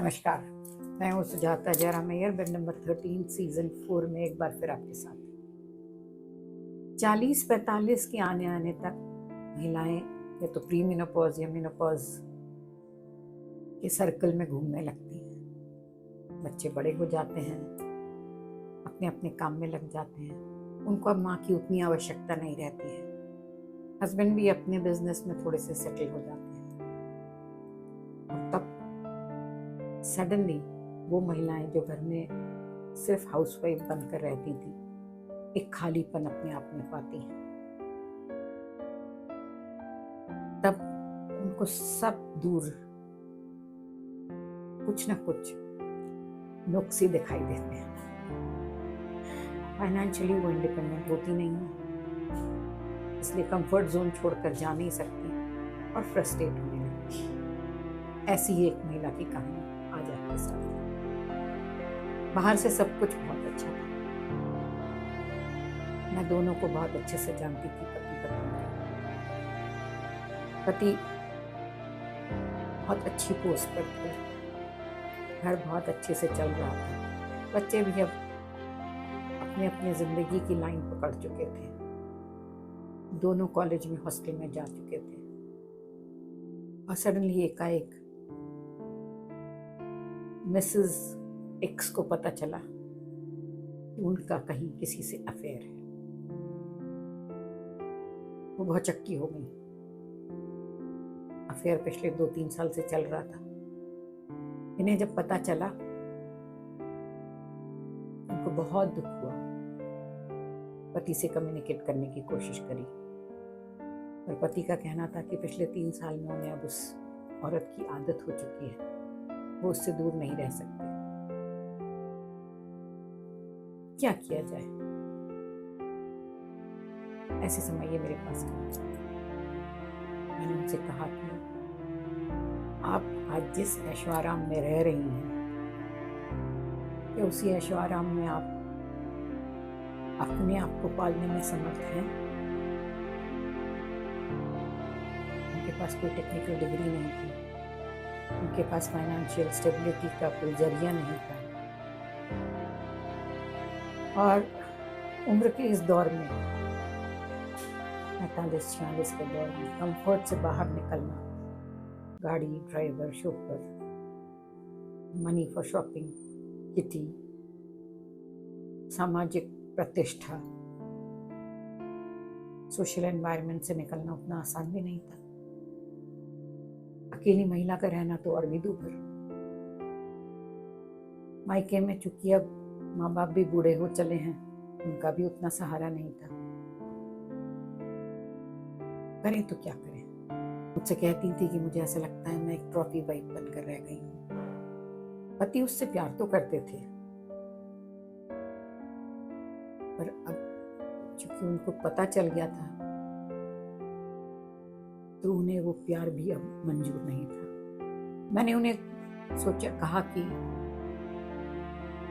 नमस्कार, मैं हूँ Sujata Jayaram Maiyar, bed number 13 season 4 में एक बार फिर आपके साथ। 40-45 के आने तक महिलाएं या तो प्री मेनोपॉज या मेनोपॉज के सर्कल में घूमने लगती हैं। बच्चे बड़े हो जाते हैं, अपने अपने काम में लग जाते हैं, उनको अब माँ की उतनी आवश्यकता नहीं रहती है। हस्बैंड भी अपने बिजनेस में थोड़े से सेटल हो जाते हैं और तब सडनली वो महिलाएं जो घर में सिर्फ हाउसवाइफ बनकर रहती थी, एक खालीपन अपने आप में पाती हैं। तब उनको सब दूर कुछ ना कुछ नुक्स दिखाई देते हैं। फाइनेंशियली वो इंडिपेंडेंट होती नहीं है, इसलिए कंफर्ट जोन छोड़कर जा नहीं सकती और फ्रस्ट्रेट होने लगती। ऐसी ही एक महिला की कहानी आज आपके साथ। बाहर से सब कुछ बहुत अच्छा था, मैं दोनों को बहुत अच्छे से जानती थी, पति पत्नी। पति बहुत अच्छी पोस्ट पर थे, घर बहुत अच्छे से चल रहा था, बच्चे भी अब अपने अपने जिंदगी की लाइन पकड़ चुके थे, दोनों कॉलेज में हॉस्टल में जा चुके थे। और सडनली एकाएक मिसेस एक्स को पता चला कि उनका कहीं किसी से अफेयर है। वो बहुत चक्की हो गई। अफेयर पिछले 2-3 साल से चल रहा था। इन्हें जब पता चला, उनको बहुत दुख हुआ। पति से कम्युनिकेट करने की कोशिश करी, पर पति का कहना था कि पिछले 3 साल में उन्हें अब उस औरत की आदत हो चुकी है, वो उससे दूर नहीं रह सकते। क्या किया जाए? ऐसे समय ये मेरे पास आया। मैंने उनसे कहा कि आप आज जिस ऐशो आराम में रह रही हैं, क्या उसी ऐशो आराम में आप अपने आप को पालने में समर्थ हैं? उनके पास कोई टेक्निकल डिग्री नहीं थी, उनके पास फाइनेंशियल स्टेबिलिटी का कोई जरिया नहीं था, और उम्र के इस दौर में 45-46 के दौर में कंफर्ट से बाहर निकलना, गाड़ी, driver, chauffeur, money for shopping, kitty, सामाजिक प्रतिष्ठा, सोशल एनवायरनमेंट से निकलना उतना आसान भी नहीं था। अकेली महिला का रहना तो और भी दूभर। मायके में चूंकि अब माँ बाप भी बूढ़े हो चले हैं, उनका भी उतना सहारा नहीं था। करें तो क्या करें? मुझसे कहती थी कि मुझे ऐसा लगता है मैं एक ट्रॉफी वाइफ बनकर रह गई हूँ। पति उससे प्यार तो करते थे, पर अब चूंकि उनको पता चल गया था, तो उन्हें वो प्यार भी अब मंजूर नहीं था। मैंने उन्हें कहा कि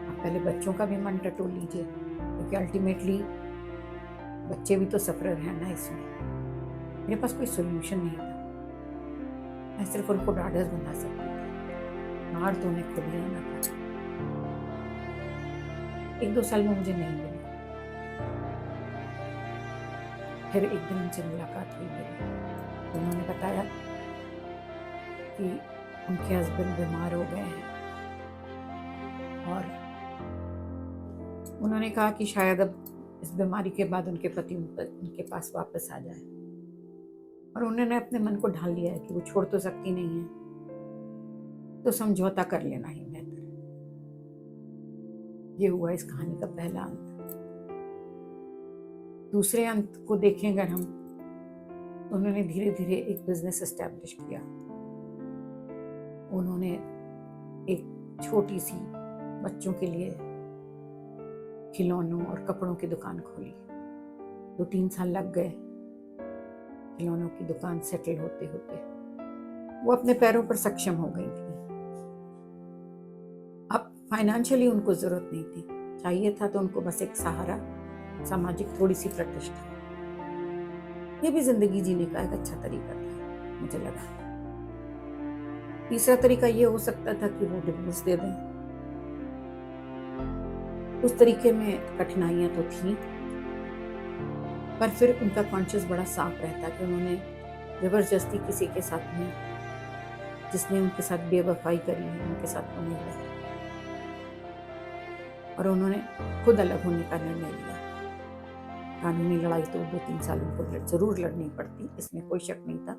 आप पहले बच्चों का भी मन टटोल लीजिए, क्योंकि अल्टीमेटली बच्चे भी तो सफरर हैं ना इसमें। मेरे पास कोई सोल्यूशन नहीं था, मैं सिर्फ उनको ढाढ़स बना सकती थी। बाहर तो उन्हें खुद ही आना था। 1-2 साल में मुझे नहीं मिली। फिर एक दिन उनसे मुलाकात हुई मेरी, तो उन्होंने बताया कि उनके हस्बैंड बीमार हो गए हैं, और उन्होंने कहा कि शायद अब इस बीमारी के बाद उनके पति उनके पास वापस आ जाए। और उन्होंने अपने मन को ढाल लिया है कि वो छोड़ तो सकती नहीं है, तो समझौता कर लेना ही बेहतर है। ये हुआ इस कहानी का पहला अंत। दूसरे अंत को देखें अगर हम, तो उन्होंने धीरे धीरे एक बिजनेस एस्टेब्लिश किया। उन्होंने एक छोटी सी बच्चों के लिए खिलौनों और कपड़ों की दुकान खोली। 2-3 साल लग गए खिलौनों की दुकान सेटल होते होते। वो अपने पैरों पर सक्षम हो गई थी। अब फाइनेंशियली उनको जरूरत नहीं थी, चाहिए था तो उनको बस एक सहारा, सामाजिक थोड़ी सी प्रतिष्ठा। ये भी जिंदगी जीने का एक अच्छा तरीका था, मुझे लगा। तीसरा तरीका ये हो सकता था कि वो डिवोर्स दे दें। उस तरीके में कठिनाइयां तो थी, पर फिर उनका कॉन्शियस बड़ा साफ रहता कि उन्होंने जबरदस्ती किसी के साथ में, जिसने उनके साथ बेवफाई करी है, उनके साथ वो नहीं रहे और उन्होंने खुद अलग होने का निर्णय लिया। कानूनी लड़ाई तो 2-3 साल उनको जरूर लड़नी पड़ती, इसमें कोई शक नहीं था,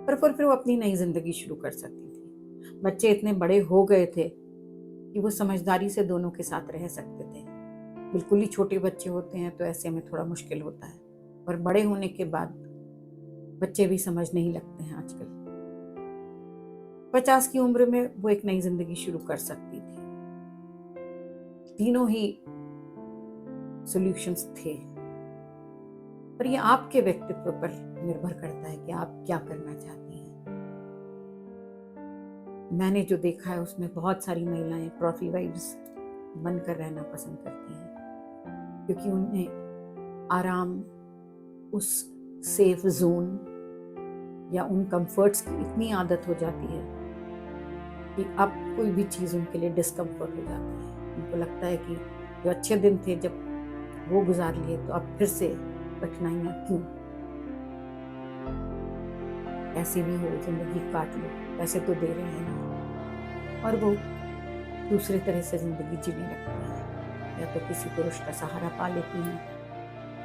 पर फिर वो अपनी नई जिंदगी शुरू कर सकती थी। बच्चे इतने बड़े हो गए थे कि वो समझदारी से दोनों के साथ रह सकते थे। बिल्कुल ही छोटे बच्चे होते हैं तो ऐसे में थोड़ा मुश्किल होता है, और बड़े होने के बाद बच्चे भी समझ नहीं लगते हैं आजकल। 50 की उम्र में वो एक नई जिंदगी शुरू कर सकती थी। तीनों ही सॉल्यूशंस थे, पर ये आपके व्यक्तित्व पर निर्भर करता है कि आप क्या करना चाहती हैं। मैंने जो देखा है उसमें बहुत सारी महिलाएं ट्रॉफी वाइफ्स बनकर रहना पसंद करती हैं, क्योंकि उन्हें आराम, उस सेफ जोन या उन कंफर्ट्स की इतनी आदत हो जाती है कि अब कोई भी चीज़ उनके लिए डिस्कम्फर्ट हो जाती है। उनको लगता है कि जो अच्छे दिन थे जब वो गुजार लिए, तो अब फिर से कठिनाइयाँ क्यों? ऐसे भी हो, जिंदगी काट लो, पैसे तो दे रहे हैं ना। और वो दूसरे तरह से जिंदगी जीने लगती है, या तो किसी पुरुष का सहारा पा लेती हैं,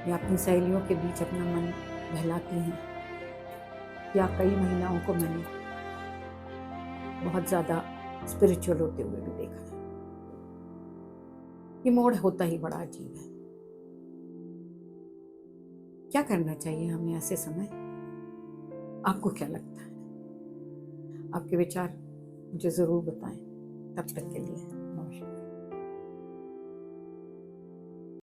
या अपनी सहेलियों के बीच अपना मन बहलाती हैं, या कई महिलाओं को मैंने बहुत ज़्यादा स्पिरिचुअल होते हुए भी देखा है। ये मोड़ होता ही बड़ा अजीब है। क्या करना चाहिए हमें ऐसे समय? आपको क्या लगता है? आपके विचार मुझे ज़रूर बताएं। तब तक के लिए